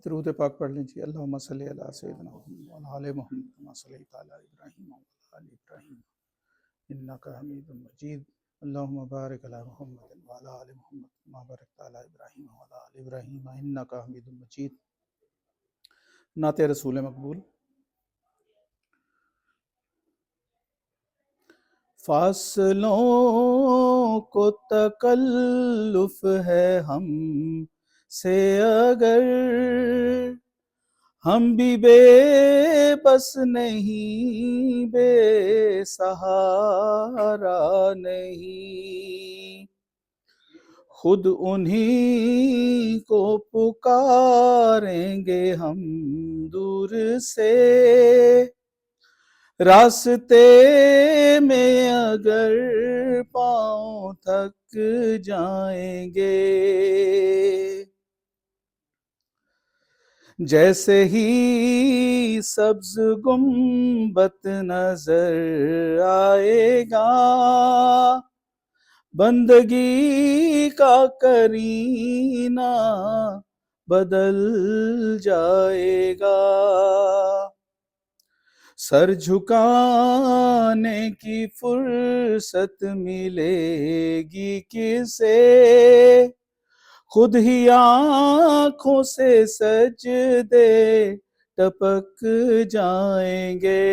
درود پاک پڑھ لیں جی۔ اللہم صلی علی سیدنا محمد وعلی آل محمد کما صلیت علی ابراہیم وعلی آل ابراہیم انک حمید مجید۔ اللہم بارک علی محمد وعلی آل محمد کما بارکت علی ابراہیم وعلی آل ابراہیم انک حمید مجید۔ نعت رسول مقبول۔ فاصلوں کو تکلف ہے ہم سے اگر، ہم بھی بے بس نہیں، بے سہارا نہیں، خود انہی کو پکاریں گے ہم دور سے، راستے میں اگر پاؤں تھک جائیں گے، جیسے ہی سبز گنبد نظر آئے گا، بندگی کا کرینہ بدل جائے گا، سر جھکانے کی فرصت ملے گی کسے، خود ہی آنکھوں سے سجدے ٹپک جائیں گے،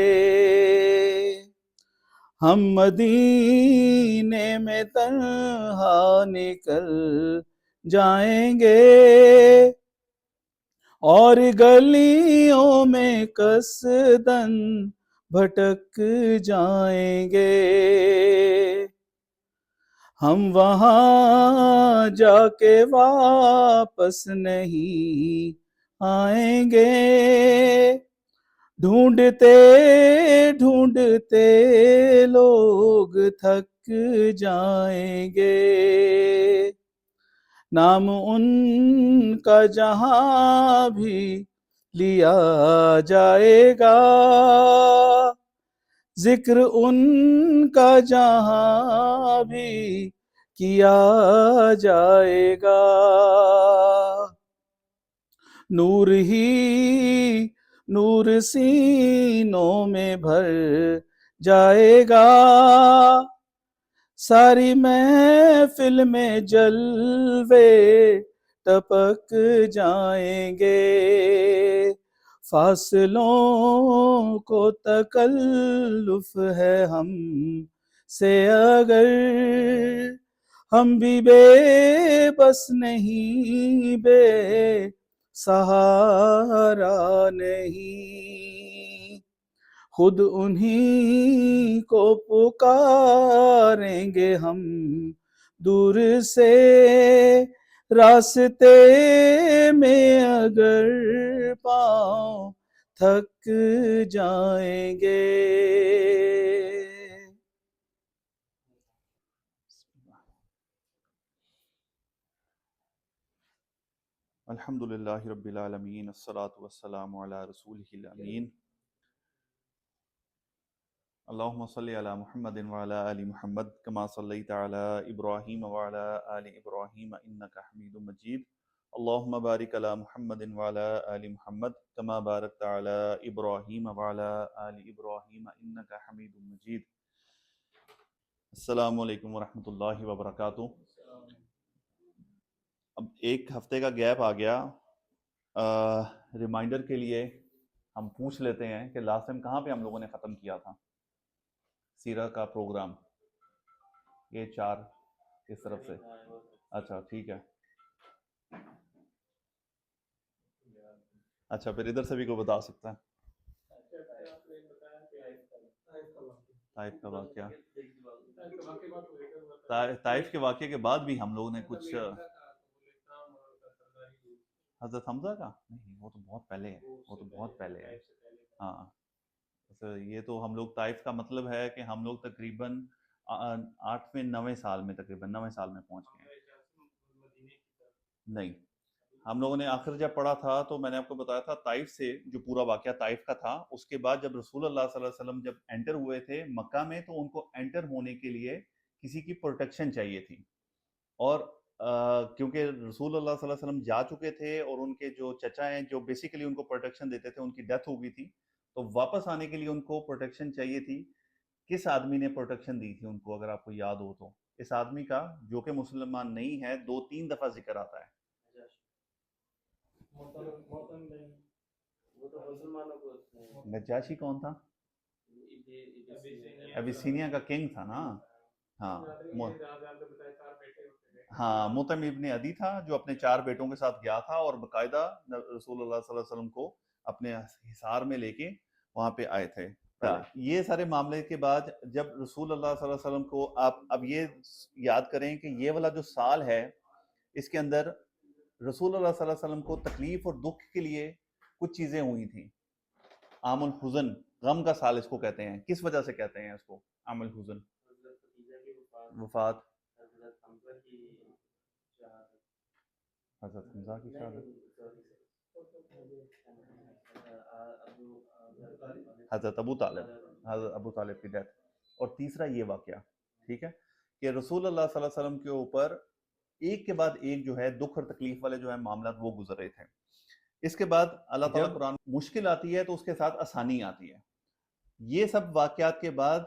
ہم مدینے میں تنہا نکل جائیں گے، اور گلیوں میں قصداً بھٹک جائیں گے، ہم وہاں جا کے واپس نہیں آئیں گے، ڈھونڈتے ڈھونڈتے لوگ تھک جائیں گے، نام ان کا جہاں بھی لیا جائے گا، ذکر ان کا جہاں بھی کیا جائے گا، نور ہی نور سینوں میں بھر جائے گا، ساری محفل میں جلوے ٹپک جائیں گے، فاصلوں کو تکلف ہے ہم سے اگر، ہم بھی بے بس نہیں، بے سہارا نہیں، خود انہی کو پکاریں گے ہم دور سے، راستے میں اگر پاؤں تھک جائیں گے۔ الحمدللہ رب العالمین، الصلاۃ والسلام علی رسولہ الامین، اللہم صلی علی محمد وعلی آل محمد کما صلیت علی ابراہیم وعلی آل ابراہیم انک حمید مجید، اللہم بارک علی محمد وعلی آل محمد کما بارکت علی ابراہیم وعلی آل ابراہیم انک حمید مجید۔ السلام علیکم ورحمۃ اللہ وبرکاتہ۔ اب ایک ہفتے کا گیپ آ گیا، ریمائنڈر کے لیے ہم پوچھ لیتے ہیں کہ لاسٹ ٹائم کہاں پہ ہم لوگوں نے ختم کیا تھا سیرہ کا پروگرام؟ یہ 4 اس طرف سے، اچھا ٹھیک ہے، اچھا پھر ادھر سے بھی کوئی بتا سکتا ہے؟ طائف کا واقعہ، طائف کے واقعے کے بعد بھی ہم لوگوں نے کچھ، حضرت حمزہ کا نہیں، وہ تو بہت پہلے ہے، وہ تو بہت پہلے ہے، ہاں یہ تو ہم لوگ طائف کا مطلب ہے کہ ہم لوگ تقریباً 8ویں 9ویں سال میں، تقریباً 9ویں سال میں پہنچ گئے ہیں۔ نہیں، ہم لوگوں نے آخر جب پڑھا تھا تو میں نے آپ کو بتایا تھا طائف سے جو پورا واقعہ طائف کا تھا، اس کے بعد جب رسول اللہ صلی اللہ علیہ وسلم جب انٹر ہوئے تھے مکہ میں، تو ان کو انٹر ہونے کے لیے کسی کی پروٹیکشن چاہیے تھی، اور کیونکہ رسول اللہ صلی اللہ علیہ وسلم جا چکے تھے اور ان کے جو چچا ہیں جو بیسیکلی ان کو پروٹیکشن دیتے تھے ان کی ڈیتھ ہو گئی تھی، تو واپس آنے کے لیے ان کو پروٹیکشن چاہیے تھی. کس آدمی نے پروٹیکشن دی تھی ان کو، اگر آپ کو یاد ہو تو؟ اس آدمی کا جو کہ مسلمان نہیں ہے 2-3 دفعہ ذکر آتا ہے. نجاشی کون تھا؟ ابیسینیا کا کنگ تھا نا. ہاں ہاں، مطعم ابن عدی تھا جو اپنے 4 بیٹوں کے ساتھ گیا تھا اور باقاعدہ رسول اللہ صلی اللہ علیہ وسلم کو اپنے حصار میں لے کے وہاں پہ آئے تھے. یہ سارے معاملے کے بعد جب رسول اللہ صلی اللہ علیہ وسلم کو آپ اب یہ یاد کریں کہ یہ والا جو سال ہے اس کے اندر رسول اللہ صلی اللہ علیہ وسلم کو تکلیف اور دکھ کے لیے کچھ چیزیں ہوئی تھیں. عام الحزن، غم کا سال اس کو کہتے ہیں. کس وجہ سے کہتے ہیں اس کو عام الحزن؟ وفات حضرت حمزہ کی شہادت، حضرت ابو طالب کی ڈیتھ، اور تیسرا یہ واقعہ. ٹھیک ہے کہ رسول اللہ صلی اللہ علیہ وسلم کے اوپر ایک کے بعد ایک جو ہے دکھ اور تکلیف والے جو ہے معاملات وہ گزر رہے تھے. اس کے بعد اللہ تعالیٰ قرآن مشکل آتی ہے تو اس کے ساتھ آسانی آتی ہے. یہ سب واقعات کے بعد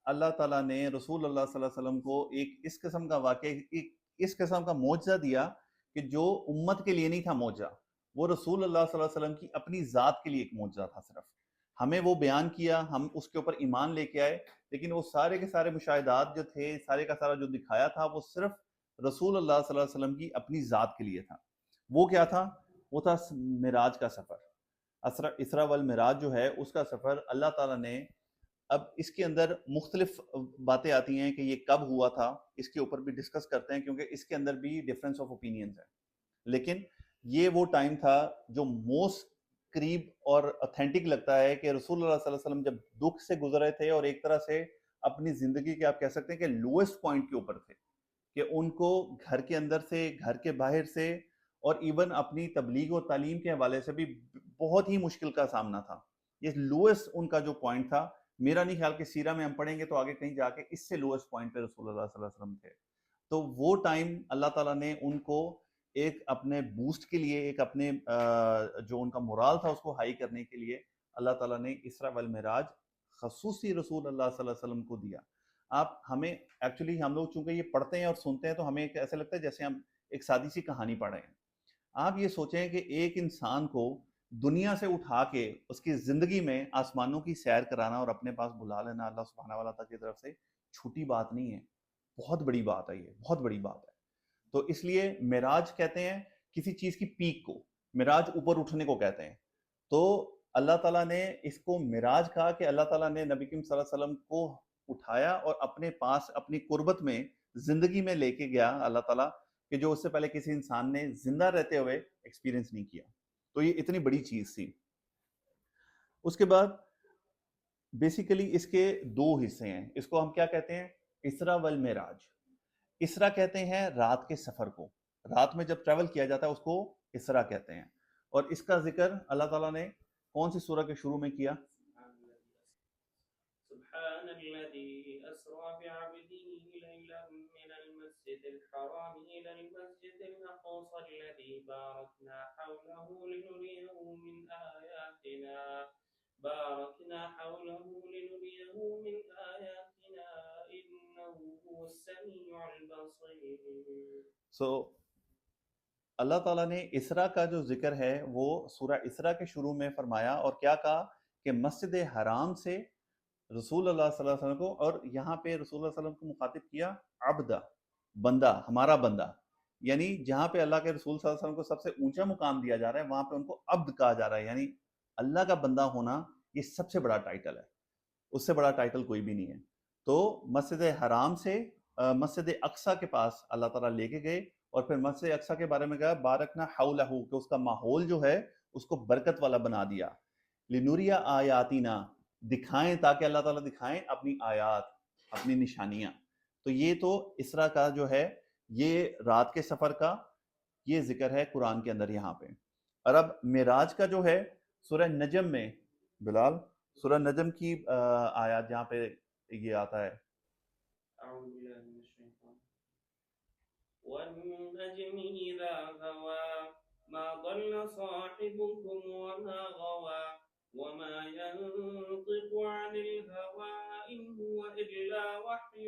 اللہ تعالیٰ نے رسول اللہ صلی اللہ علیہ وسلم کو ایک اس قسم کا واقعہ، ایک اس قسم کا معجزہ دیا کہ جو امت کے لیے نہیں تھا معجزہ، وہ رسول اللہ صلی اللہ علیہ وسلم کی اپنی ذات کے لیے ایک معجزہ تھا. صرف ہمیں وہ بیان کیا، ہم اس کے اوپر ایمان لے کے آئے، لیکن وہ سارے کے سارے مشاہدات جو تھے، سارے کا سارا جو دکھایا تھا، وہ صرف رسول اللہ صلی اللہ علیہ وسلم کی اپنی ذات کے لیے تھا. وہ کیا تھا؟ وہ تھا معراج کا سفر. اسرا والمعراج جو ہے اس کا سفر اللہ تعالیٰ نے، اب اس کے اندر مختلف باتیں آتی ہیں کہ یہ کب ہوا تھا، اس کے اوپر بھی ڈسکس کرتے ہیں کیونکہ اس کے اندر بھی ڈفرینس آف اوپینینز ہے. لیکن یہ وہ ٹائم تھا جو موسٹ قریب اور اتھینٹک لگتا ہے کہ رسول اللہ صلی اللہ علیہ وسلم جب دکھ سے گزرے تھے اور ایک طرح سے اپنی زندگی کے آپ کہہ سکتے ہیں کہ لوئسٹ پوائنٹ کے اوپر تھے، کہ ان کو گھر کے اندر سے، گھر کے باہر سے، اور ایون اپنی تبلیغ و تعلیم کے حوالے سے بھی بہت ہی مشکل کا سامنا تھا. یہ لوئسٹ ان کا جو پوائنٹ تھا. میرا نہیں خیال کہ سیرہ میں ہم پڑھیں گے تو آگے کہیں جا کے اس سے لوئسٹ پوائنٹ پہ رسول اللہ صلی اللہ علیہ وسلم تھے. تو وہ ٹائم اللہ تعالیٰ نے ان کو ایک اپنے بوسٹ کے لیے، ایک اپنے جو ان کا مورال تھا اس کو ہائی کرنے کے لیے اللہ تعالیٰ نے اسرا والمعراج خصوصی رسول اللہ صلی اللہ علیہ وسلم کو دیا. آپ ہمیں ایکچولی ہم لوگ چونکہ یہ پڑھتے ہیں اور سنتے ہیں تو ہمیں ایسا لگتا ہے جیسے ہم ایک سادی سی کہانی پڑھ رہے ہیں. آپ یہ سوچیں کہ ایک انسان کو دنیا سے اٹھا کے اس کی زندگی میں آسمانوں کی سیر کرانا اور اپنے پاس بلا لینا اللہ سبحانہ و تعالیٰ کی طرف سے چھوٹی بات نہیں ہے، بہت بڑی بات ہے. یہ بہت بڑی بات ہے. تو اس لیے معراج کہتے ہیں کسی چیز کی پیک کو، معراج اوپر اٹھنے کو کہتے ہیں. تو اللہ تعالیٰ نے اس کو معراج کہا کہ اللہ تعالیٰ نے نبی کریم صلی اللہ علیہ وسلم کو اٹھایا اور اپنے پاس اپنی قربت میں زندگی میں لے کے گیا اللہ تعالیٰ، کہ جو اس سے پہلے کسی انسان نے زندہ رہتے ہوئے ایکسپیرینس نہیں کیا. تو یہ اتنی بڑی چیز تھی. اس کے بعد بیسیکلی اس کے 2 حصے ہیں. اس کو ہم کیا کہتے ہیں؟ اسرا والمعراج. اسرا کہتے ہیں رات کے سفر کو، رات میں جب ٹریول کیا جاتا ہے اس کو اسرا کہتے ہیں. اور اس کا ذکر اللہ تعالیٰ نے کون سی سورہ کے شروع میں کیا؟ سبحان الذي أسرى بعبده ليلا من المسجد الحرام إلى المسجد الأقصى الذي باركنا حوله لنريه من آياتنا إنه هو السميع البصير. اللہ تعالیٰ نے اسرا کا جو ذکر ہے وہ سورہ اسرا کے شروع میں فرمایا اور کیا کہا کہ مسجد حرام سے رسول اللہ صلی اللہ علیہ وسلم کو، اور یہاں پہ رسول اللہ صلی اللہ علیہ وسلم کو مخاطب کیا عبدہ، بندہ، ہمارا بندہ. یعنی جہاں پہ اللہ کے رسول صلی اللہ علیہ وسلم کو سب سے اونچا مقام دیا جا رہا ہے وہاں پہ ان کو عبد کہا جا رہا ہے. یعنی اللہ کا بندہ ہونا یہ سب سے بڑا ٹائٹل ہے، اس سے بڑا ٹائٹل کوئی بھی نہیں ہے. تو مسجد حرام سے مسجد اقصیٰ کے پاس اللہ تعالیٰ لے کے گئے اور پھر مسجد اقصیٰ کے بارے میں کہا بارکنا حولہ، کہ اس کا ماحول جو ہے اس کو برکت والا بنا دیا. لنوریا آیاتنا، دکھائیں، تاکہ اللہ تعالیٰ دکھائیں اپنی آیات، اپنی نشانیاں. تو یہ تو اسرا کا جو ہے یہ رات کے سفر کا یہ ذکر ہے قرآن کے اندر یہاں پہ. اور اب معراج کا جو ہے سورہ نجم میں، بلال سورہ نجم کی آیات جہاں پہ یہ آتا ہے والنجم إذا هوى ما ضل صاحبكم وما غوى وما ينطق عن الهوى إن هو إلا وحي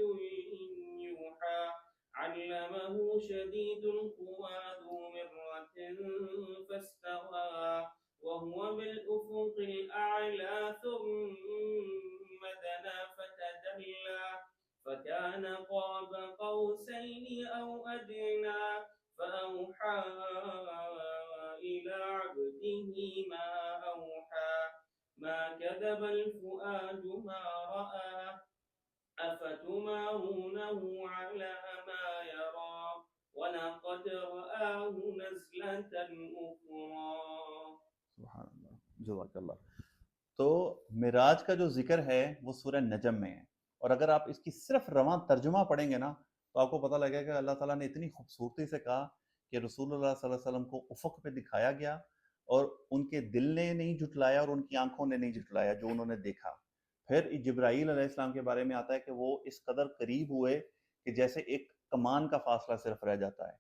يوحى علمه شديد القوى ذو مرة فاستوى وهو بالأفق الأعلى ثم دنا فتدلى فكان قاب قوسين أو أدنى فأوحى إلى عبده ما أوحى ما كذب الفؤاد ما رأى أفتمارونه على ما يرى ولقد رآه نزلة أخرى. سبحان اللہ، جزاک اللہ. تو معراج کا جو ذکر ہے وہ سورہ نجم میں ہے، اور اگر آپ اس کی صرف رواں ترجمہ پڑھیں گے نا تو آپ کو پتہ لگے گا کہ اللہ تعالیٰ نے اتنی خوبصورتی سے کہا کہ رسول اللہ صلی اللہ علیہ وسلم کو افق پہ دکھایا گیا، اور ان کے دل نے نہیں جھٹلایا اور ان کی آنکھوں نے نہیں جھٹلایا جو انہوں نے دیکھا. پھر جبرائیل علیہ السلام کے بارے میں آتا ہے کہ وہ اس قدر قریب ہوئے کہ جیسے ایک کمان کا فاصلہ صرف رہ جاتا ہے.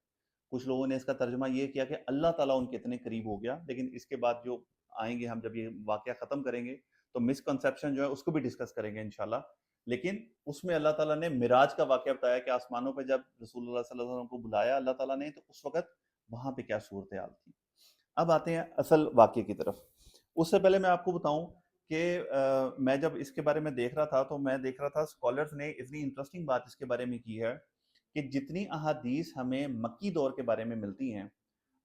کچھ لوگوں نے اس کا ترجمہ یہ کیا کہ اللہ تعالیٰ ان کے اتنے قریب ہو گیا، لیکن اس کے بعد جو آئیں گے ہم جب یہ واقعہ ختم کریں گے تو مسکنسیپشن جو ہے اس کو بھی ڈسکس کریں گے انشاءاللہ. لیکن اس میں اللہ تعالیٰ نے معراج کا واقعہ بتایا کہ آسمانوں پہ جب رسول اللہ صلی اللہ علیہ وسلم کو بلایا اللہ تعالیٰ نے تو اس وقت وہاں پہ کیا صورتحال تھی. اب آتے ہیں اصل واقعے کی طرف. اس سے پہلے میں آپ کو بتاؤں کہ میں جب اس کے بارے میں دیکھ رہا تھا تو میں دیکھ رہا تھا اسکالرز نے اتنی انٹرسٹنگ بات اس کے بارے میں کی ہے کہ جتنی احادیث ہمیں مکی دور کے بارے میں ملتی ہیں،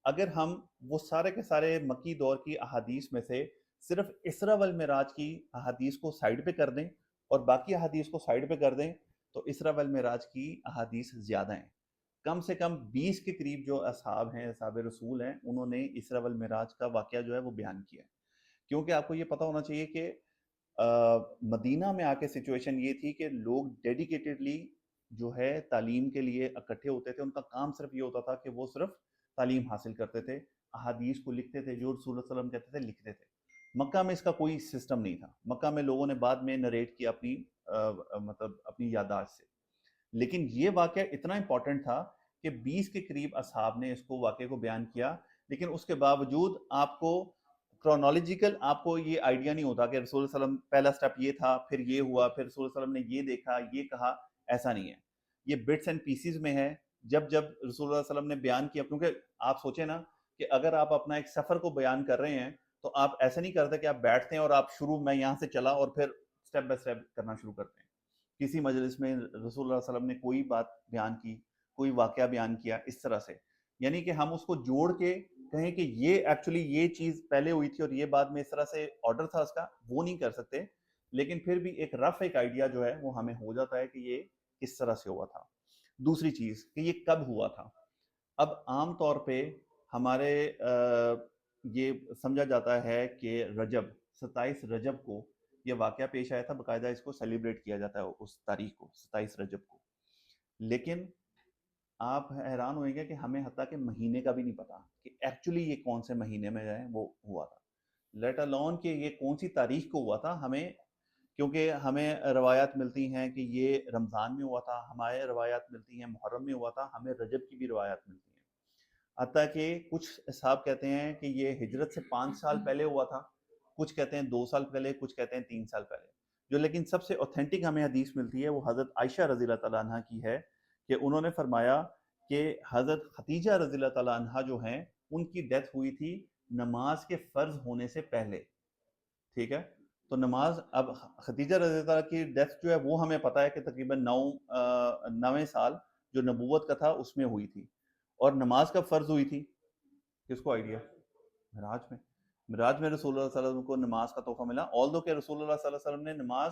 اگر ہم وہ سارے کے سارے مکی دور کی احادیث میں سے صرف اسراء والمعراج کی احادیث کو سائیڈ پہ کر دیں اور باقی احادیث کو سائیڈ پہ کر دیں تو اسراء والمعراج کی احادیث زیادہ ہیں. کم سے کم 20 کے قریب جو اصحاب ہیں، اصحاب رسول ہیں، انہوں نے اسراء والمعراج کا واقعہ جو ہے وہ بیان کیا ہے. کیونکہ آپ کو یہ پتہ ہونا چاہیے کہ مدینہ میں آ کے سچویشن یہ تھی کہ لوگ ڈیڈیکیٹڈلی جو ہے تعلیم کے لیے اکٹھے ہوتے تھے. ان کا کام صرف یہ ہوتا تھا کہ وہ صرف تعلیم حاصل کرتے تھے، احادیث کو لکھتے تھے، جو رسول اللہ صلی اللہ علیہ وسلم کہتے تھے لکھتے تھے. مکہ میں اس کا کوئی سسٹم نہیں تھا. مکہ میں لوگوں نے بعد میں نریٹ کیا اپنی مطلب اپنی یادداشت سے. لیکن یہ واقعہ اتنا امپورٹنٹ تھا کہ 20 کے قریب اصحاب نے اس کو واقعے کو بیان کیا، لیکن اس کے باوجود آپ کو کرونالوجیکل آپ کو یہ آئیڈیا نہیں ہوتا کہ رسول اللہ علیہ وسلم پہلا سٹیپ یہ تھا، پھر یہ ہوا، پھر رسول اللہ علیہ وسلم نے یہ دیکھا، یہ کہا. ایسا نہیں ہے، یہ بٹس اینڈ پیسز میں ہے. جب رسول اللہ صلی اللہ علیہ وسلم نے بیان کیا، کیونکہ آپ سوچیں نا کہ اگر آپ اپنا ایک سفر کو بیان کر رہے ہیں تو آپ ایسا نہیں کرتے کہ آپ بیٹھتے ہیں اور آپ شروع میں یہاں سے چلا اور پھر سٹیپ بائی سٹیپ کرنا شروع کرتے ہیں. کسی مجلس میں رسول اللہ صلی اللہ علیہ وسلم نے کوئی بات بیان کی، کوئی واقعہ بیان کیا اس طرح سے، یعنی کہ ہم اس کو جوڑ کے کہیں کہ یہ ایکچولی یہ چیز پہلے ہوئی تھی اور یہ بعد میں اس طرح سے آرڈر تھا اس کا، وہ نہیں کر سکتے. لیکن پھر بھی ایک رف ایک آئیڈیا جو ہے وہ ہمیں ہو جاتا ہے کہ یہ کس طرح سے ہوا تھا. دوسری چیز کہ یہ کب ہوا تھا. اب عام طور پہ ہمارے یہ سمجھا جاتا ہے کہ رجب 27 رجب کو یہ واقعہ پیش آیا تھا، باقاعدہ اس کو سیلیبریٹ کیا جاتا ہے اس تاریخ کو 27 رجب کو. لیکن آپ حیران ہوئیں گے کہ ہمیں حتیٰ کہ مہینے کا بھی نہیں پتا کہ ایکچولی یہ کون سے مہینے میں جو ہے وہ ہوا تھا، لیٹ الون کہ یہ کون سی تاریخ کو ہوا تھا. ہمیں کیونکہ ہمیں روایات ملتی ہیں کہ یہ رمضان میں ہوا تھا، ہمارے روایات ملتی ہیں محرم میں ہوا تھا، ہمیں رجب کی بھی روایات ملتی ہیں. حتیٰ کہ کچھ اصحاب کہتے ہیں کہ یہ ہجرت سے 5 سال پہلے ہوا تھا، کچھ کہتے ہیں 2 سال پہلے، کچھ کہتے ہیں 3 سال پہلے. جو لیکن سب سے اوتھینٹک ہمیں حدیث ملتی ہے وہ حضرت عائشہ رضی اللہ تعالیٰ عنہ کی ہے کہ انہوں نے فرمایا کہ حضرت خدیجہ رضی اللہ تعالیٰ عنہ جو ہیں ان کی ڈیتھ ہوئی تھی نماز کے فرض ہونے سے پہلے. ٹھیک ہے، تو نماز اب خدیجہ رضی اللہ تعالیٰ کی ڈیتھ جو ہے وہ ہمیں پتہ ہے کہ تقریباً 9 سال جو نبوت کا تھا اس میں ہوئی تھی. اور نماز کب فرض ہوئی تھی، کس کو آئیڈیا؟ معراج میں رسول اللہ صلی اللہ علیہ وسلم کو نماز کا تحفہ ملا. آلدو کہ رسول اللہ صلی اللہ علیہ وسلم نے نماز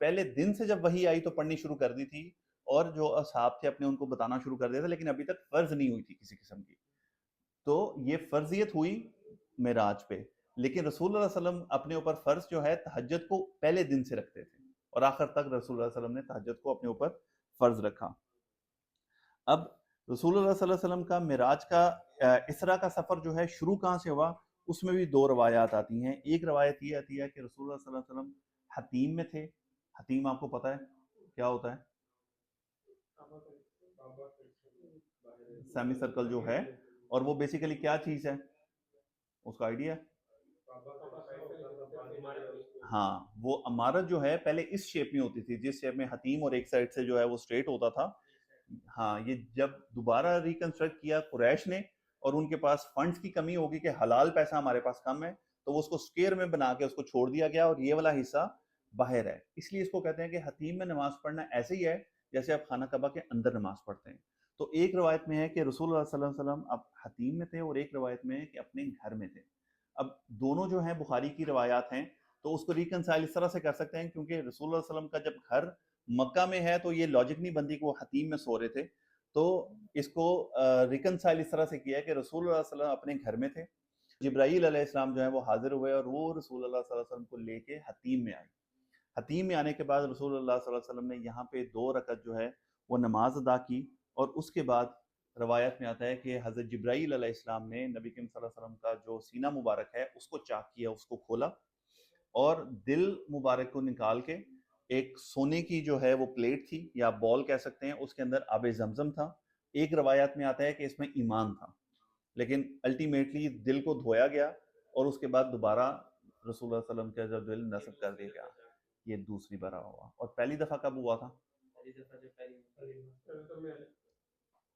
پہلے دن سے جب وحی آئی تو پڑھنی شروع کر دی تھی اور جو اصحاب تھے اپنے ان کو بتانا شروع کر دیا تھا، لیکن ابھی تک فرض نہیں ہوئی تھی کسی قسم کی. تو یہ فرضیت ہوئی معراج پہ، لیکن رسول اللہ صلی اللہ علیہ وسلم اپنے اوپر فرض جو ہے تہجد کو پہلے دن سے رکھتے تھے اور آخر تک رسول اللہ صلی اللہ علیہ وسلم نے تہجد کو اپنے اوپر فرض رکھا. اب رسول اللہ صلی اللہ علیہ وسلم کا معراج کا اسراء کا سفر جو ہے شروع کہاں سے ہوا، اس میں بھی 2 روایات آتی ہیں. ایک روایت یہ آتی ہے کہ رسول اللہ صلی اللہ علیہ وسلم حتیم میں تھے. حتیم آپ کو پتہ ہے کیا ہوتا ہے؟ سیمی سرکل جو ہے, اور وہ بیسیکلی کیا چیز ہے, اس کا آئیڈیا ہے؟ ہاں, وہ عمارت جو ہے پہلے اس شیپ میں ہوتی تھی, جس شیپ میں حتیم اور ایک سائڈ سے جو ہے وہ اسٹریٹ ہوتا تھا. ہاں, یہ جب دوبارہ ریکنسٹرکٹ کیا قریش نے, اور ان کے پاس فنڈز کی کمی ہوگی کہ حلال پیسہ ہمارے پاس کم ہے, تو وہ اس کو سکیئر میں بنا کے اس کو چھوڑ دیا گیا, اور یہ والا حصہ باہر ہے. اس لیے اس کو کہتے ہیں کہ حتیم میں نماز پڑھنا ایسے ہی ہے جیسے آپ خانہ کعبہ کے اندر نماز پڑھتے ہیں. تو ایک روایت میں ہے کہ رسول اللہ صلی اللہ علیہ وسلم اب حتیم میں تھے, اور ایک روایت میں ہے کہ اپنے گھر میں تھے. اب دونوں جو ہیں بخاری کی روایات ہیں, تو اس کو ریکنسائل اس طرح سے کر سکتے ہیں, کیونکہ رسول اللہ علیہ وسلم کا جب گھر مکہ میں ہے تو یہ لاجک نہیں بنتی کہ وہ حتیم میں سو رہے تھے. تو اس کو ریکنسائل اس طرح سے کیا ہے کہ رسول اللہ صلی اللہ علیہ وسلم اپنے گھر میں تھے, جبرائیل علیہ السلام جو ہے وہ حاضر ہوئے, اور وہ رسول اللہ صلی اللہ علیہ وسلم کو لے کے حتیم میں آئے. حتیم میں آنے کے بعد رسول اللہ صلی اللہ علیہ وسلم نے یہاں پہ 2 رکعت جو ہے وہ نماز ادا کی, اور اس کے بعد روایت میں آتا ہے کہ حضرت جبرائیل علیہ السلام نے نبی کریم صلی اللہ علیہ وسلم کا جو سینہ مبارک ہے اس کو چاک کیا, اس کو کھولا, اور دل مبارک کو نکال کے ایک سونے کی جو ہے وہ پلیٹ تھی یا بال کہہ سکتے ہیں, اس کے اندر آب زمزم تھا. ایک روایات میں آتا ہے کہ اس میں ایمان تھا, لیکن الٹیمیٹلی دل کو دھویا گیا, اور اس کے بعد دوبارہ رسول اللہ صلی اللہ علیہ وسلم کا جو دل نصب کر دیا گیا. یہ دوسری بار ہوا. اور پہلی دفعہ کب ہوا تھا؟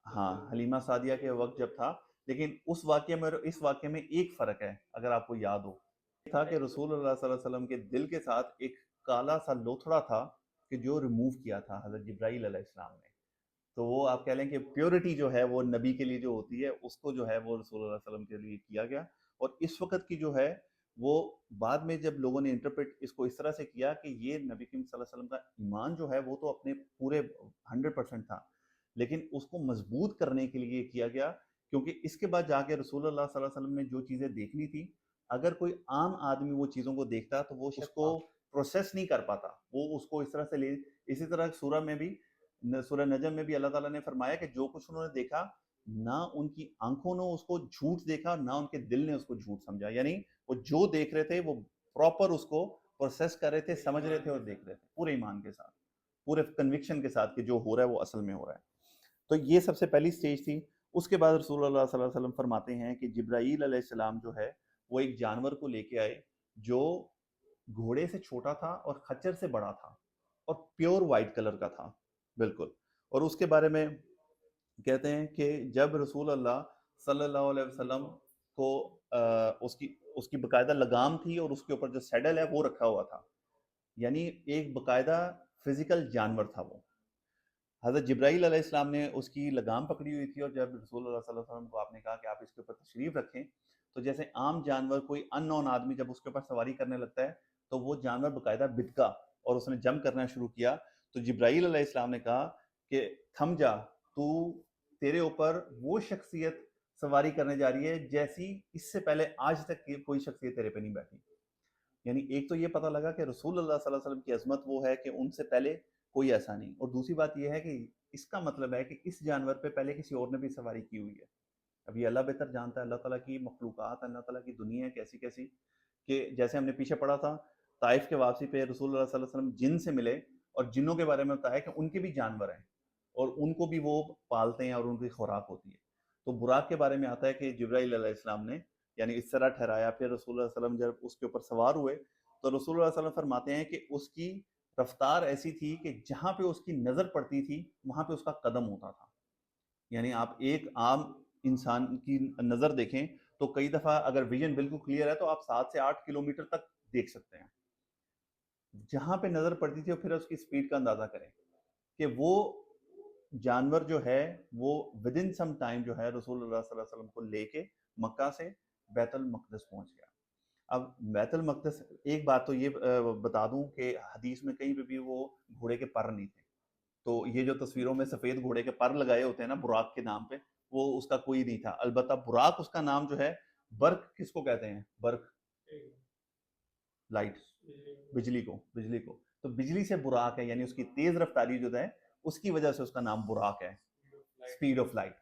ہاں, حلیمہ سعدیہ کے وقت جب تھا. لیکن اس واقعے میں اور اس واقعے میں ایک فرق ہے, اگر آپ کو یاد ہو, تھا کہ رسول اللہ صلی اللہ علیہ وسلم کے دل کے ساتھ ایک کالا سا لوتھڑا تھا کہ جو ریموو کیا تھا حضرت جبرائیل علیہ السلام نے. تو وہ آپ کہہ لیں کہ پیورٹی جو ہے وہ نبی کے لیے جو ہوتی ہے, اس کو جو ہے وہ رسول اللہ علیہ وسلم کے لیے کیا گیا. اور اس وقت کی جو ہے وہ بعد میں جب لوگوں نے انٹرپریٹ اس کو اس طرح سے کیا کہ یہ نبی کریم صلی اللہ علیہ وسلم کا ایمان جو ہے وہ تو اپنے پورے 100% تھا, لیکن اس کو مضبوط کرنے کے لیے کیا گیا, کیونکہ اس کے بعد جا کے رسول اللہ صلی اللہ علیہ وسلم نے جو چیزیں دیکھنی تھی, اگر کوئی عام آدمی وہ چیزوں کو دیکھتا تو وہ اس کو پروسیس نہیں کر پاتا, وہ اس کو اس طرح سے لے. اسی طرح سورہ میں بھی, سورہ نجم میں بھی اللہ تعالیٰ نے فرمایا کہ جو کچھ انہوں نے دیکھا, نہ ان کی آنکھوں نے اس کو جھوٹ دیکھا, نہ ان کے دل نے اس کو جھوٹ سمجھا. یعنی وہ جو دیکھ رہے تھے وہ پراپر اس کو پروسیس کر رہے تھے, سمجھ رہے تھے اور دیکھ رہے تھے پورے ایمان کے ساتھ, پورے کنوکشن کے ساتھ کہ جو ہو رہا ہے وہ اصل میں ہو رہا ہے. تو یہ سب سے پہلی سٹیج تھی. اس کے بعد رسول اللہ صلی اللہ علیہ وسلم فرماتے ہیں کہ جبرائیل علیہ السلام جو ہے وہ ایک جانور کو لے کے آئے جو گھوڑے سے چھوٹا تھا اور خچر سے بڑا تھا, اور پیور وائٹ کلر کا تھا بالکل. اور اس کے بارے میں کہتے ہیں کہ جب رسول اللہ صلی اللہ علیہ وسلم کو اس کی باقاعدہ لگام تھی, اور اس کے اوپر جو سیڈل ہے وہ رکھا ہوا تھا, یعنی ایک باقاعدہ فزیکل جانور تھا وہ. حضرت جبرائیل علیہ السلام نے اس کی لگام پکڑی ہوئی تھی, اور جب رسول اللہ صلی اللہ علیہ وسلم کو آپ نے کہا کہ آپ اس کے اوپر تشریف رکھیں, تو جیسے عام جانور کوئی ان نون آدمی جب اس کے اوپر سواری کرنے لگتا ہے تو وہ جانور باقاعدہ بدکا اور اس نے جمپ کرنا شروع کیا. تو جبرائیل علیہ السلام نے کہا کہ تھم جا, تیرے اوپر وہ شخصیت سواری کرنے جا رہی ہے جیسی اس سے پہلے آج تک کوئی شخصیت تیرے پہ نہیں بیٹھی. یعنی ایک تو یہ پتہ لگا کہ رسول اللہ صلی اللہ علیہ وسلم کی عظمت وہ ہے کہ ان سے پہلے کوئی ایسا نہیں, اور دوسری بات یہ ہے کہ اس کا مطلب ہے کہ اس جانور پہ پہلے کسی اور نے بھی سواری کی ہوئی ہے. اب یہ اللہ بہتر جانتا ہے, اللہ تعالیٰ کی مخلوقات, اللہ تعالیٰ کی دنیا ہے کیسی کیسی, کہ جیسے ہم نے پیچھے پڑھا تھا طائف کے واپسی پہ رسول اللہ صلی اللہ علیہ وسلم جن سے ملے, اور جنوں کے بارے میں بتایا کہ ان کے بھی جانور ہیں اور ان کو بھی وہ پالتے ہیں اور ان کی خوراک ہوتی ہے. تو براق کے بارے میں آتا ہے کہ جبرائیل علیہ السلام نے یعنی اس طرح ٹھہرایا. پھر رسول اللہ صلی اللہ علیہ وسلم جب اس کے اوپر سوار ہوئے تو رسول اللہ صلی اللہ علیہ وسلم فرماتے ہیں کہ اس کی رفتار ایسی تھی کہ جہاں پہ اس کی نظر پڑتی تھی وہاں پہ اس کا قدم ہوتا تھا. یعنی آپ ایک عام انسان کی نظر دیکھیں تو کئی دفعہ اگر ویژن بالکل کلیئر ہے تو آپ 7 سے 8 کلومیٹر تک دیکھ سکتے ہیں. جہاں پہ نظر پڑتی تھی اور پھر اس کی سپیڈ کا اندازہ کریں کہ وہ جانور جو ہے وہ ودن سم ٹائم جو ہے رسول اللہ صلی اللہ علیہ وسلم کو لے کے مکہ سے بیت المقدس پہنچ گیا. اب بیت المقدس, ایک بات تو یہ بتا دوں کہ حدیث میں کہیں پہ بھی وہ گھوڑے کے پر نہیں تھے. تو یہ جو تصویروں میں سفید گھوڑے کے پر لگائے ہوتے ہیں نا براق کے نام پہ, وہ اس کا کوئی نہیں تھا. البتہ براق اس کا نام جو ہے, برق کس کو کہتے ہیں, برق لائٹ, بجلی کو تو بجلی سے براق ہے, یعنی اس کی تیز رفتاری جو ہے اس کی وجہ سے اس کا نام براق ہے, سپیڈ آف لائٹ,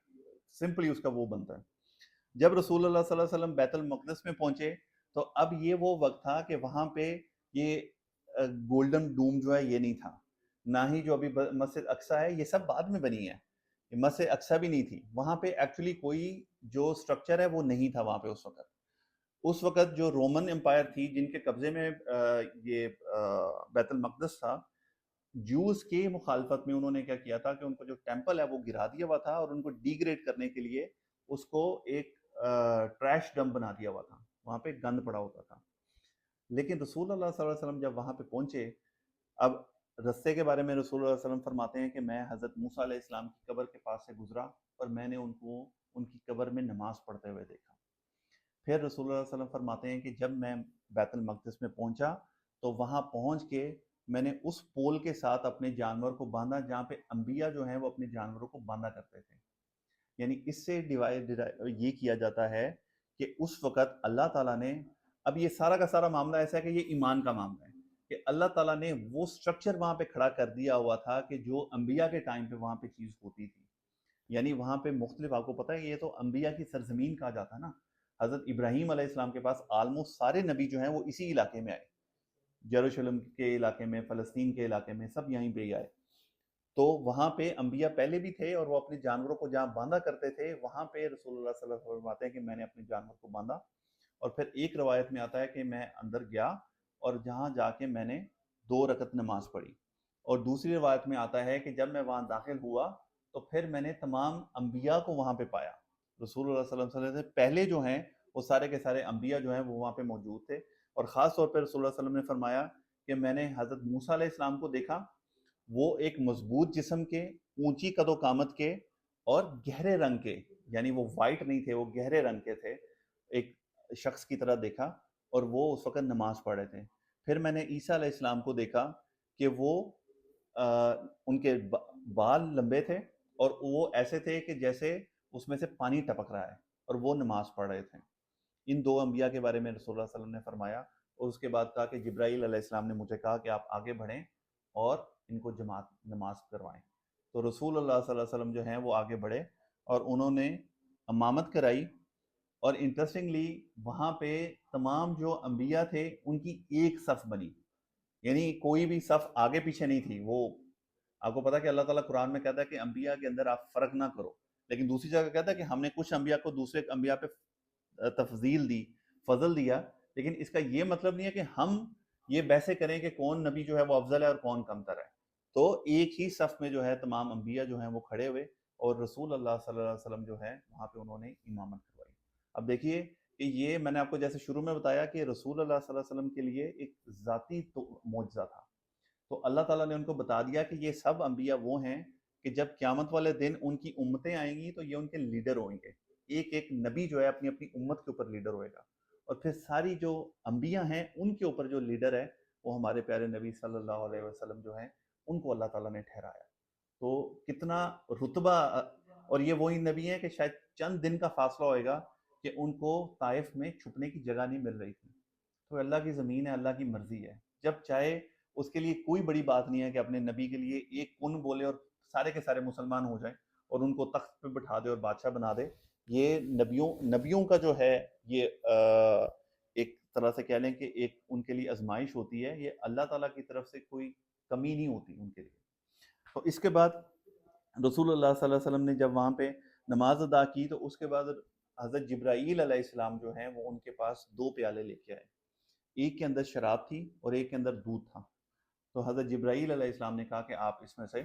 سمپلی اس کا وہ بنتا ہے. جب رسول اللہ صلی اللہ علیہ وسلم بیت المقدس میں پہنچے تو اب یہ وہ وقت تھا کہ وہاں پہ یہ گولڈن ڈوم جو ہے یہ نہیں تھا, نہ ہی جو ابھی مسجد اقصیٰ ہے, یہ سب بعد میں بنی ہے. مسجد اقصی بھی نہیں تھی وہاں پہ، ایکچولی کوئی جو سٹرکچر ہے وہ نہیں تھا وہاں پہ اس وقت جو رومن امپائر تھی جن کے قبضے میں یہ بیت المقدس تھا، جوز کی مخالفت میں انہوں نے کیا کیا تھا کہ ان کو جو ٹیمپل ہے وہ گرا دیا ہوا تھا، اور ان کو ڈی گریڈ کرنے کے لیے اس کو ایک ٹریش ڈمپ بنا دیا ہوا تھا، وہاں پہ گند پڑا ہوتا تھا. لیکن رسول اللہ صلی اللہ علیہ وسلم جب وہاں پہ پہنچے، اب رستے کے بارے میں رسول اللہ صلی اللہ علیہ وسلم فرماتے ہیں کہ میں حضرت موسیٰ علیہ السلام کی قبر کے پاس سے گزرا اور میں نے ان کو ان کی قبر میں نماز پڑھتے ہوئے دیکھا. پھر رسول اللہ صلی اللہ علیہ وسلم فرماتے ہیں کہ جب میں بیت المقدس میں پہنچا تو وہاں پہنچ کے میں نے اس پول کے ساتھ اپنے جانور کو باندھا جہاں پہ انبیاء جو ہیں وہ اپنے جانوروں کو باندھا کرتے تھے. یعنی اس سے یہ کیا جاتا ہے کہ اس وقت اللہ تعالیٰ نے، اب یہ سارا کا سارا معاملہ ایسا ہے کہ یہ ایمان کا معاملہ ہے کہ اللہ تعالیٰ نے وہ سٹرکچر وہاں پہ کھڑا کر دیا ہوا تھا کہ جو انبیاء کے ٹائم پہ وہاں پہ چیز ہوتی تھی. یعنی وہاں پہ مختلف، آپ کو پتہ ہے یہ تو انبیاء کی سرزمین کہا جاتا ہے نا. حضرت ابراہیم علیہ السلام کے پاس آلموسٹ سارے نبی جو ہیں وہ اسی علاقے میں آئے، یروشلم کے علاقے میں، فلسطین کے علاقے میں، سب یہیں پہ ہی آئے. تو وہاں پہ انبیاء پہلے بھی تھے اور وہ اپنے جانوروں کو جہاں باندھا کرتے تھے وہاں پہ رسول اللہ صلی اللہ علیہ وسلم فرماتے ہیں کہ میں نے اپنے جانور کو باندھا. اور پھر ایک روایت میں آتا ہے کہ میں اندر گیا اور جہاں جا کے میں نے 2 رکعت نماز پڑھی. اور دوسری روایت میں آتا ہے کہ جب میں وہاں داخل ہوا تو پھر میں نے تمام انبیاء کو وہاں پہ پایا. رسول اللہ صلی اللہ علیہ وسلم سے پہلے جو ہیں وہ سارے کے سارے انبیاء جو ہیں وہ وہاں پہ موجود تھے. اور خاص طور پہ رسول اللہ صلی اللہ علیہ وسلم نے فرمایا کہ میں نے حضرت موسیٰ علیہ السلام کو دیکھا، وہ ایک مضبوط جسم کے، اونچی قد و قامت کے اور گہرے رنگ کے، یعنی وہ وائٹ نہیں تھے، وہ گہرے رنگ کے تھے، ایک شخص کی طرح دیکھا، اور وہ اس وقت نماز پڑھ رہے تھے. پھر میں نے عیسیٰ علیہ السلام کو دیکھا کہ وہ ان کے بال لمبے تھے اور وہ ایسے تھے کہ جیسے اس میں سے پانی ٹپک رہا ہے، اور وہ نماز پڑھ رہے تھے. ان 2 انبیاء کے بارے میں رسول اللہ صلی اللہ علیہ وسلم نے فرمایا. اور اس کے بعد کہا کہ جبرائیل علیہ السلام نے مجھے کہا کہ آپ آگے بڑھیں اور ان کو جماعت نماز کروائیں. تو رسول اللہ صلی اللہ علیہ وسلم جو ہیں وہ آگے بڑھے اور انہوں نے امامت کرائی. اور انٹرسٹنگلی وہاں پہ تمام جو انبیاء تھے ان کی ایک صف بنی، یعنی کوئی بھی صف آگے پیچھے نہیں تھی. وہ آپ کو پتا کہ اللہ تعالیٰ قرآن میں کہتا ہے کہ انبیاء کے اندر آپ فرق نہ کرو، لیکن دوسری جگہ کہتا ہے کہ ہم نے کچھ انبیاء کو دوسرے انبیاء پہ تفضیل دی، فضل دیا. لیکن اس کا یہ مطلب نہیں ہے کہ ہم یہ بحثیں کریں کہ کون نبی جو ہے وہ افضل ہے اور کون کمتر ہے. تو ایک ہی صف میں جو ہے تمام انبیاء جو ہیں وہ کھڑے ہوئے اور رسول اللہ صلی اللہ علیہ وسلم جو ہے وہاں پہ انہوں نے امامت کروائی. اب دیکھیے کہ یہ میں نے آپ کو جیسے شروع میں بتایا کہ رسول اللہ صلی اللہ علیہ وسلم کے لیے ایک ذاتی معجزہ تھا. تو اللہ تعالیٰ نے ان کو بتا دیا کہ یہ سب انبیاء وہ ہیں کہ جب قیامت والے دن ان کی امتیں آئیں گی تو یہ ان کے لیڈر ہوئیں گے. ایک ایک نبی جو ہے اپنی اپنی امت کے اوپر لیڈر ہوئے گا، اور پھر ساری جو انبیاء ہیں ان کے اوپر جو لیڈر ہے وہ ہمارے پیارے نبی صلی اللہ علیہ وسلم جو ہیں ان کو اللہ تعالیٰ نے ٹھہرایا. تو کتنا رتبہ، اور یہ وہی نبی ہیں کہ شاید چند دن کا فاصلہ ہوئے گا کہ ان کو طائف میں چھپنے کی جگہ نہیں مل رہی تھی. تو اللہ کی زمین ہے، اللہ کی مرضی ہے، جب چاہے اس کے لیے کوئی بڑی بات نہیں ہے کہ اپنے نبی کے لیے ایک کن بولے اور سارے کے سارے مسلمان ہو جائیں اور ان کو تخت پہ بٹھا دے اور بادشاہ بنا دے. یہ نبیوں کا جو ہے یہ ایک طرح سے کہہ لیں کہ ایک ان کے لیے آزمائش ہوتی ہے. یہ اللہ تعالیٰ کی طرف سے کوئی کمی نہیں ہوتی ان کے لیے. تو اس کے بعد رسول اللہ صلی اللہ علیہ وسلم نے جب وہاں پہ نماز ادا کی تو اس کے بعد حضرت جبرائیل علیہ السلام جو ہیں وہ ان کے پاس 2 پیالے لے کے آئے. ایک کے اندر شراب تھی اور ایک کے اندر دودھ تھا. تو حضرت جبرائیل علیہ السلام نے کہا کہ آپ اس میں سے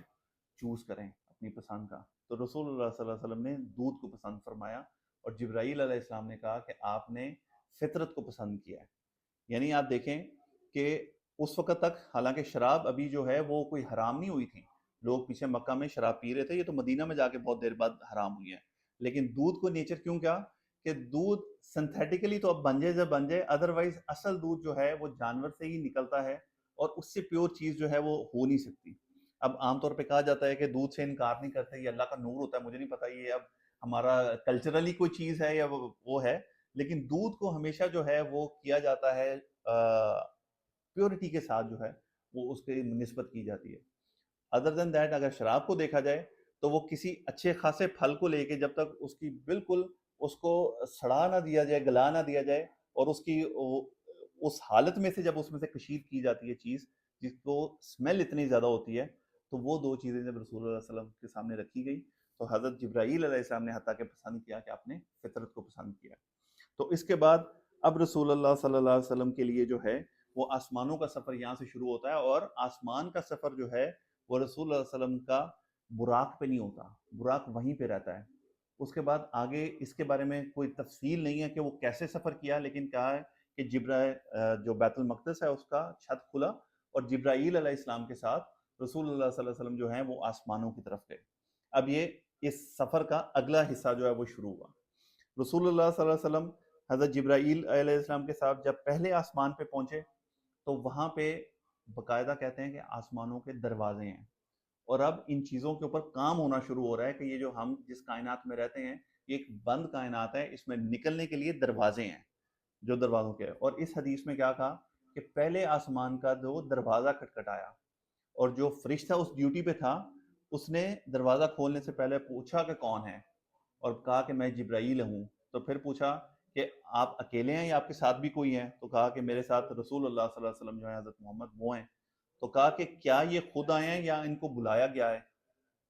چوز کریں اپنی پسند کا. تو رسول اللہ صلی اللہ علیہ وسلم نے دودھ کو پسند فرمایا اور جبرائیل علیہ السلام نے کہا کہ آپ نے فطرت کو پسند کیا ہے. یعنی آپ دیکھیں کہ اس وقت تک حالانکہ شراب ابھی جو ہے وہ کوئی حرام نہیں ہوئی تھی، لوگ پیچھے مکہ میں شراب پی رہے تھے، یہ تو مدینہ میں جا کے بہت دیر بعد حرام ہوئی ہے. لیکن دودھ کو نیچر کیوں کیا کہ دودھ سنتھیٹیکلی تو اب بن جائے جب بن جائے، ادروائز اصل دودھ جو ہے وہ جانور سے ہی نکلتا ہے اور اس سے پیور چیز جو ہے وہ ہو نہیں سکتی. اب عام طور پہ کہا جاتا ہے کہ دودھ سے انکار نہیں کرتے، یہ اللہ کا نور ہوتا ہے. مجھے نہیں پتا یہ اب ہمارا کلچرلی کوئی چیز ہے یا وہ ہے، لیکن دودھ کو ہمیشہ جو ہے وہ کیا جاتا ہے پیورٹی کے ساتھ جو ہے وہ اس کی نسبت کی جاتی ہے. ادر دین دیٹ اگر شراب کو دیکھا جائے تو وہ کسی اچھے خاصے پھل کو لے کے جب تک اس کی بالکل اس کو سڑا نہ دیا جائے، گلا نہ دیا جائے، اور اس کی اس حالت میں سے جب اس میں سے کشید کی جاتی ہے چیز جس کو اسمیل اتنی زیادہ ہوتی ہے، تو وہ 2 چیزیں جب رسول اللہ صلی اللہ علیہ وسلم کے سامنے رکھی گئی تو حضرت جبرائیل علیہ السلام نے حتیٰ کہ پسند کیا کہ آپ نے فطرت کو پسند کیا. تو اس کے بعد اب رسول اللہ صلی اللہ علیہ وسلم کے لیے جو ہے وہ آسمانوں کا سفر یہاں سے شروع ہوتا ہے, اور آسمان کا سفر جو ہے وہ رسول اللہ علیہ وسلم کا براق پہ نہیں ہوتا, براق وہیں پہ رہتا ہے. اس کے بعد آگے اس کے بارے میں کوئی تفصیل نہیں ہے کہ وہ کیسے سفر کیا, لیکن کہا ہے کہ جو بیت المقدس ہے اس کا چھت کھلا اور جبرائیل علیہ السلام کے ساتھ رسول اللہ صلی اللہ علیہ وسلم جو ہیں وہ آسمانوں کی طرف گئے. اب یہ اس سفر کا اگلا حصہ جو ہے وہ شروع ہوا. رسول اللہ صلی اللہ علیہ وسلم حضرت جبرائیل علیہ السلام کے ساتھ جب پہلے آسمان پہ پہنچے تو وہاں پہ باقاعدہ کہتے ہیں کہ آسمانوں کے دروازے ہیں, اور اب ان چیزوں کے اوپر کام ہونا شروع ہو رہا ہے کہ یہ جو ہم جس کائنات میں رہتے ہیں یہ ایک بند کائنات ہے, اس میں نکلنے کے لیے دروازے ہیں جو دروازوں کے. اور اس حدیث میں کیا کہا کہ پہلے آسمان کا جو دروازہ کھٹکھٹایا اور جو فرشتہ اس ڈیوٹی پہ تھا اس نے دروازہ کھولنے سے پہلے پوچھا کہ کون ہے, اور کہا کہ میں جبرائیل ہوں. تو پھر پوچھا کہ آپ اکیلے ہیں یا آپ کے ساتھ بھی کوئی ہیں, تو کہا کہ میرے ساتھ رسول اللہ صلی اللہ علیہ وسلم جو ہیں حضرت محمد وہ ہیں. تو کہا کہ کیا یہ خود آئے ہیں یا ان کو بلایا گیا ہے؟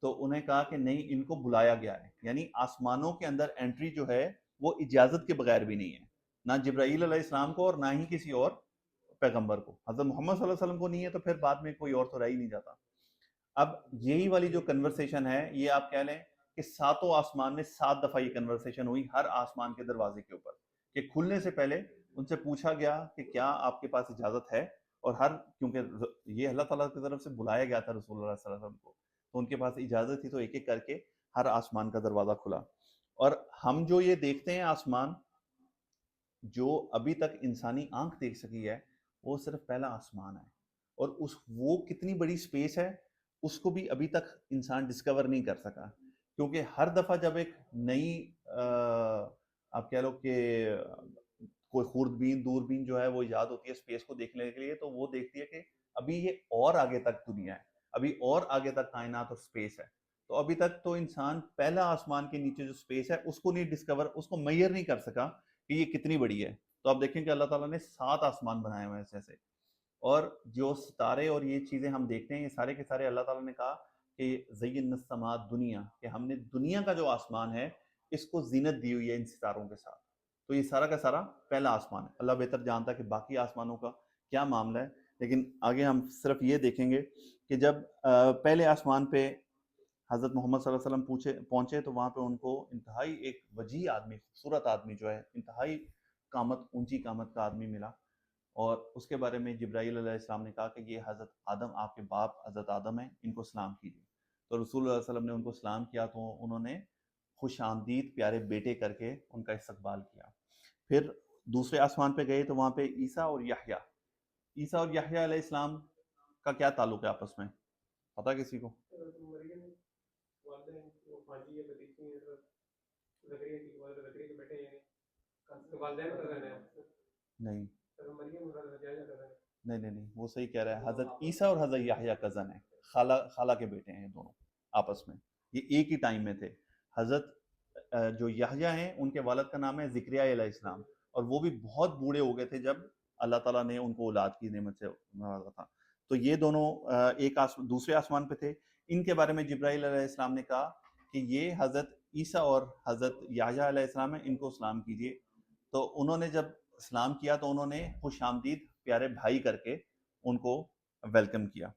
تو انہیں کہا کہ نہیں, ان کو بلایا گیا ہے. یعنی آسمانوں کے اندر انٹری جو ہے وہ اجازت کے بغیر بھی نہیں ہے, نہ جبرائیل علیہ السلام کو اور نہ ہی کسی اور پیغمبر کو. حضرت محمد صلی اللہ علیہ وسلم کو نہیں ہے تو پھر بعد میں کوئی اور تو رہ ہی نہیں جاتا. اب یہی والی جو کنورسیشن ہے یہ آپ کہہ لیں کہ ساتوں آسمان میں 7 دفعہ یہ کنورسیشن ہوئی ہر آسمان کے دروازے کے اوپر, کہ کھلنے سے پہلے ان سے پوچھا گیا کہ کیا آپ کے پاس اجازت ہے, اور کیونکہ یہ اللہ تعالیٰ کی طرف سے بلایا گیا تھا رسول اللہ صلی اللہ علیہ وسلم کو, تو ان کے پاس اجازت تھی, تو ایک ایک کر کے ہر آسمان کا دروازہ کھلا. اور ہم جو یہ دیکھتے ہیں آسمان جو ابھی تک انسانی آنکھ دیکھ سکی ہے وہ صرف پہلا آسمان ہے, اور وہ کتنی بڑی سپیس ہے اس کو بھی ابھی تک انسان ڈسکور نہیں کر سکا, کیونکہ ہر دفعہ جب ایک نئی آپ کہہ لو کہ کوئی خوردبین دوربین جو ہے وہ ایجاد ہوتی ہے اسپیس کو دیکھنے کے لیے, تو وہ دیکھتی ہے کہ ابھی یہ اور آگے تک دنیا ہے, ابھی اور آگے تک کائنات اور اسپیس ہے. تو ابھی تک تو انسان پہلا آسمان کے نیچے جو اسپیس ہے اس کو نہیں ڈسکور, اس کو میئر نہیں کر سکا کہ یہ کتنی بڑی ہے. تو آپ دیکھیں کہ اللہ تعالیٰ نے 7 آسمان بنائے ہوئے ہیں ایسے, اور جو ستارے اور یہ چیزیں ہم دیکھتے ہیں یہ سارے کے سارے اللہ تعالیٰ نے کہا کہ زینا السماء دنیا, کہ ہم نے دنیا کا جو آسمان ہے اس کو زینت دی ہوئی ہے ان ستاروں کے ساتھ. تو یہ سارا کا سارا پہلا آسمان ہے. اللہ بہتر جانتا ہے کہ باقی آسمانوں کا کیا معاملہ ہے, لیکن آگے ہم صرف یہ دیکھیں گے کہ جب پہلے آسمان پہ حضرت محمد صلی اللہ علیہ وسلم پہنچے تو وہاں پہ ان کو انتہائی ایک وجیح آدمی, خوبصورت آدمی جو ہے, انتہائی اونچی قامت کا آدمی ملا. اور اس کے بارے میں جبرائیل علیہ السلام نے کہا کہ یہ حضرت آدم, آپ کے باپ حضرت آدم ہیں, ان کو سلام کیجیے. تو رسول اللہ علیہ وسلم نے ان کو سلام کیا تو انہوں نے خوش آمدید پیارے بیٹے کر کے ان کا استقبال کیا. پھر دوسرے آسمان پہ گئے تو وہاں پہ عیسیٰ اور یحییٰ علیہ السلام کا کیا تعلق ہے آپس میں, پتہ کسی کو؟ نہیں وہ صحیح کہہ رہا ہے. حضرت عیسیٰ اور حضرت یحییٰ کزن ہیں, خالہ کے بیٹے ہیں دونوں آپس میں, یہ ایک ہی ٹائم میں تھے. حضرت جو یحییٰ ہیں ان کے والد کا نام ہے زکریا علیہ السلام, اور وہ بھی بہت بوڑھے ہو گئے تھے جب اللہ تعالیٰ نے ان کو اولاد کی نعمت سے نوازا تھا. تو یہ دونوں دوسرے آسمان پہ تھے. ان کے بارے میں جبرائیل علیہ السلام نے کہا کہ یہ حضرت عیسیٰ اور حضرت یحییٰ علیہ السلام ہیں, ان کو سلام کیجیے. تو انہوں نے جب سلام کیا تو انہوں نے خوش آمدید پیارے بھائی کر کے ان کو ویلکم کیا.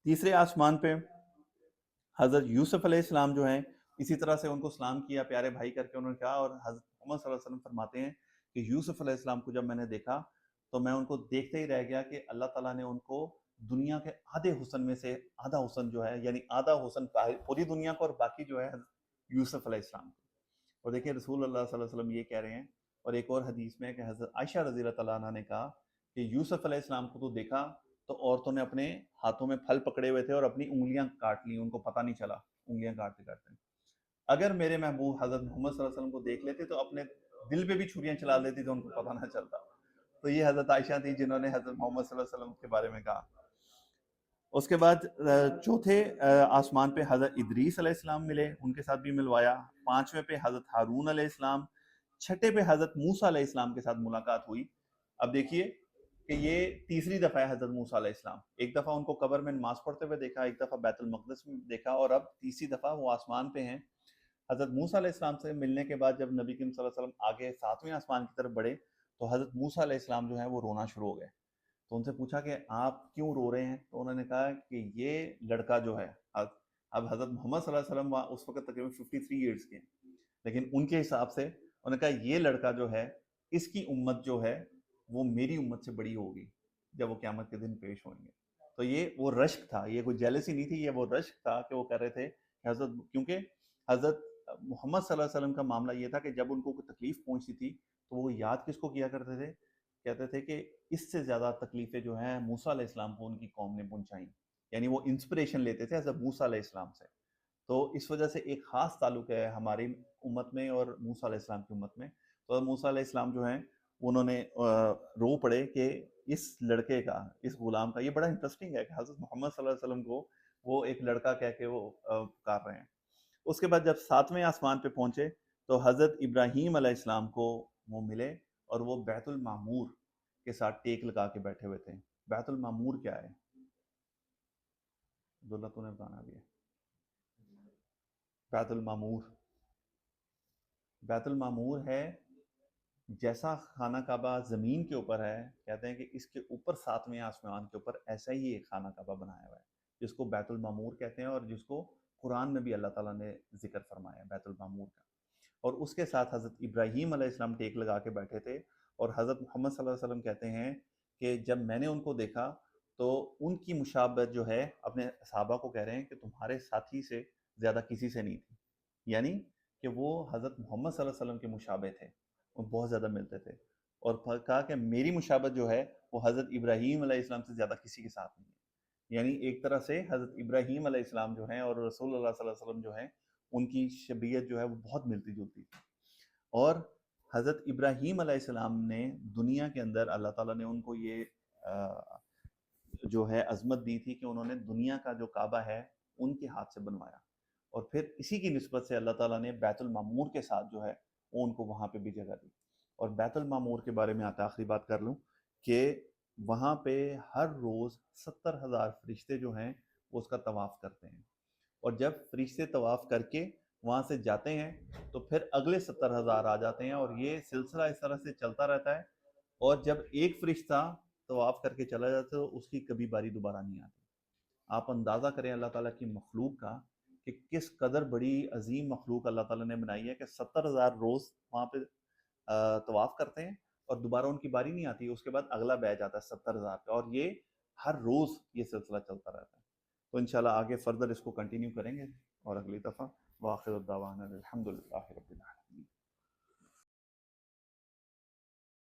تیسرے آسمان پہ حضرت یوسف علیہ السلام جو ہیں اسی طرح سے ان کو سلام کیا پیارے بھائی کر کے انہوں نے کہا. اور حضرت محمد صلی اللہ علیہ وسلم فرماتے ہیں کہ یوسف علیہ السلام کو جب میں نے دیکھا تو میں ان کو دیکھتے ہی رہ گیا کہ اللہ تعالیٰ نے ان کو دنیا کے آدھے حسن میں سے آدھا حسن جو ہے, یعنی آدھا حسن پوری دنیا کو اور باقی جو ہے یوسف علیہ السلام کو. اور دیکھیں رسول اللہ صلی اللہ علیہ وسلم یہ کہہ رہے ہیں, اور ایک اور حدیث میں کہ حضرت عائشہ رضی اللہ تعالیٰ عنہ نے کہا کہ یوسف علیہ السلام کو تو دیکھا تو عورتوں نے اپنے ہاتھوں میں پھل پکڑے ہوئے تھے اور اپنی انگلیاں کاٹ لی, ان کو پتہ نہیں چلا انگلیاں کاٹتے کاٹتے. اگر میرے محبوب حضرت محمد صلی اللہ علیہ وسلم کو دیکھ لیتے تو اپنے دل پہ بھی چھریاں چلا لیتی تو ان کو پتہ نہ چلتا. تو یہ حضرت عائشہ تھی جنہوں نے حضرت محمد صلی اللہ علیہ وسلم کے بارے میں کہا. اس کے بعد چوتھے آسمان پہ حضرت ادریس علیہ السلام ملے, ان کے ساتھ بھی ملوایا. پانچویں پہ حضرت ہارون علیہ السلام. چھٹے پہ حضرت موسیٰ علیہ السلام کے ساتھ ملاقات ہوئی. اب دیکھیے کہ یہ تیسری دفعہ ہے حضرت موسیٰ علیہ السلام. ایک دفعہ ان کو قبر میں نماز پڑھتے ہوئے دیکھا, ایک دفعہ بیت المقدس میں دیکھا, اور اب تیسری دفعہ وہ آسمان پہ ہیں. حضرت موسیٰ علیہ السلام سے ملنے کے بعد جب نبی کریم صلی اللہ علیہ وسلم آگے 7ویں آسمان کی طرف بڑھے تو حضرت موسیٰ علیہ السلام جو ہیں وہ رونا شروع ہو گئے. تو ان سے پوچھا کہ آپ کیوں رو رہے ہیں؟ تو انہوں نے کہا کہ یہ لڑکا جو ہے, اب حضرت محمد صلی اللہ علیہ وسلم اس وقت تقریباً 53 ایئرس کے ہیں, لیکن ان کے حساب سے انہوں نے کہا یہ لڑکا جو ہے اس کی امت جو ہے وہ میری امت سے بڑی ہوگی جب وہ قیامت کے دن پیش ہوئیں گے. تو یہ وہ رشک تھا, یہ کوئی جیلسی نہیں تھی, یہ وہ رشک تھا کہ وہ کہہ رہے تھے کہ حضرت, کیونکہ حضرت محمد صلی اللہ علیہ وسلم کا معاملہ یہ تھا کہ جب ان کو کوئی تکلیف پہنچتی تھی تو وہ یاد کس کو کیا کرتے تھے؟ کہتے تھے کہ اس سے زیادہ تکلیفیں جو ہیں موسیٰ علیہ السلام کو ان کی قوم نے پہنچائیں, یعنی وہ انسپریشن لیتے تھے حضرت موسیٰ علیہ السلام سے. تو اس وجہ سے ایک خاص تعلق ہے ہماری امت میں اور موسیٰ علیہ السلام کی امت میں. تو موسیٰ علیہ السلام جو ہیں انہوں نے رو پڑے کہ اس لڑکے کا, اس غلام کا, یہ بڑا انٹرسٹنگ ہے کہ حضرت محمد صلی اللہ علیہ وسلم کو وہ ایک لڑکا کہہ کے وہ پکار رہے ہیں. اس کے بعد جب 7ویں آسمان پہ پہنچے تو حضرت ابراہیم علیہ السلام کو وہ ملے اور وہ بیت المعمور کے ساتھ ٹیک لگا کے بیٹھے ہوئے تھے. بیت المعمور کیا ہے؟ عبداللہ تو نے بتانا بھی ہے. بیت المعمور, بیت المعمور ہے جیسا خانہ کعبہ زمین کے اوپر ہے, کہتے ہیں کہ اس کے اوپر 7ویں آسمان کے اوپر ایسا ہی ایک خانہ کعبہ بنایا ہوا ہے جس کو بیت المعمور کہتے ہیں, اور جس کو قرآن میں بھی اللہ تعالیٰ نے ذکر فرمایا بیت المعمور کا. اور اس کے ساتھ حضرت ابراہیم علیہ السلام ٹیک لگا کے بیٹھے تھے, اور حضرت محمد صلی اللہ علیہ وسلم کہتے ہیں کہ جب میں نے ان کو دیکھا تو ان کی مشابہت جو ہے اپنے صحابہ کو کہہ رہے ہیں کہ تمہارے ساتھی سے زیادہ کسی سے نہیں تھی, یعنی کہ وہ حضرت محمد صلی اللہ علیہ وسلم کے مشابہ تھے, وہ بہت زیادہ ملتے تھے. اور کہا کہ میری مشابہت جو ہے وہ حضرت ابراہیم علیہ السلام سے زیادہ کسی کے ساتھ نہیں ہے. یعنی ایک طرح سے حضرت ابراہیم علیہ السلام جو ہیں اور رسول اللہ صلی اللہ علیہ وسلم جو ہیں ان کی شبیہت جو ہے وہ بہت ملتی جلتی تھی. اور حضرت ابراہیم علیہ السلام نے دنیا کے اندر اللہ تعالیٰ نے ان کو یہ جو ہے عظمت دی تھی کہ انہوں نے دنیا کا جو کعبہ ہے ان کے ہاتھ سے بنوایا, اور پھر اسی کی نسبت سے اللہ تعالیٰ نے بیت المعمور کے ساتھ جو ہے وہ ان کو وہاں پہ بھی جگہ دی. اور بیت المعمور کے بارے میں آخری بات کر لوں کہ وہاں پہ ہر روز 70,000 فرشتے جو ہیں وہ اس کا طواف کرتے ہیں, اور جب فرشتے طواف کر کے وہاں سے جاتے ہیں تو پھر اگلے 70,000 آ جاتے ہیں, اور یہ سلسلہ اس طرح سے چلتا رہتا ہے. اور جب ایک فرشتہ طواف کر کے چلا جاتا ہے تو اس کی کبھی باری دوبارہ نہیں آتی. آپ اندازہ کریں اللہ تعالیٰ کی مخلوق کا کہ کس قدر بڑی عظیم مخلوق اللہ تعالیٰ نے بنائی ہے کہ 70,000 روز وہاں پہ طواف کرتے ہیں اور دوبارہ ان کی باری نہیں آتی, اس کے بعد اگلا بیچ آتا ہے 70,000 کا, اور یہ ہر روز یہ سلسلہ چلتا رہتا ہے. تو انشاءاللہ آگے فردر اس کو کنٹینیو کریں گے اور اگلی دفعہ. وآخر الدعوانا الحمدللہ رب العالمین.